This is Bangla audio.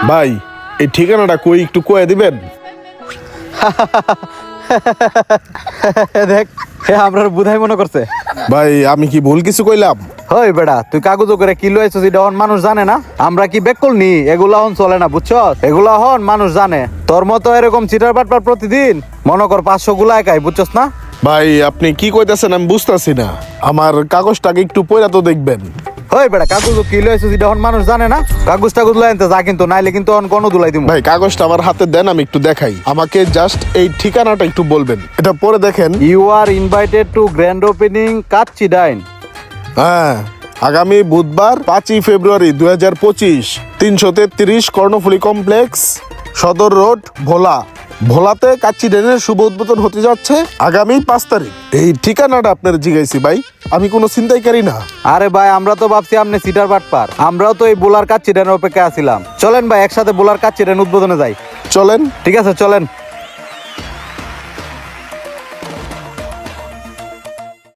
ভাই এই ঠিকানাটা কই একটু কয়ে দিবেন? দেখ আমরা বুধাই মনে করছে। ভাই আমি কি ভুল কিছু কইলাম? হই বেটা, তুই কাগজ করে কি লইছিস এটা হন মানুষ জানে না। আমরা কি বেকল নি? এগুলা হন চলে না, বুঝছ? এগুলা হন মানুষ জানে। তোর মতো এরকম চিটার বাটপার প্রতিদিন মনে কর 500 গুলা একাই, বুঝছস না? ভাই আপনি কি কইতাছেন আমি বুঝতাছি না। আমার কাগজটাকে একটু পড়া তো দেখবেন। হই বেটা, কাগজ কি লইছিস এটা হন মানুষ জানে না। কাগজ টাগজ লই আনতে যা, কিন্তু নাইলে কিন্তু হন কোনো দুলাই দিমু। ভাই কাগজটা আমার হাতে দেন, আমি একটু দেখাই। আমাকে জাস্ট এই ঠিকানাটা একটু বলবেন, এটা পরে দেখেন। You are invited to grand opening Kacchi Dine. হ্যাঁ, আগামী বুধবার 5ই February 2025 333 Karnaphuli complex, Sadar road, Bhola. ভোলাতে কাচ্চি ডেনের শুভ উদ্বোধন হতে যাচ্ছে আগামী 5 তারিখ। এই ঠিকানাটা আপনার জিগাইছি ভাই, আমি কোনো চিন্তাইকারী না। আরে ভাই, আমরা তো ভাবছি আপনি সিটার বাটপার। আমরাও তো এই বোলার কাচ্চি ডাইনের অপেক্ষায় আছিলাম। চলেন ভাই একসাথে বোলার কাচ্চি ডাইন উদ্বোধনে যাই। চলেন। ঠিক আছে চলেন।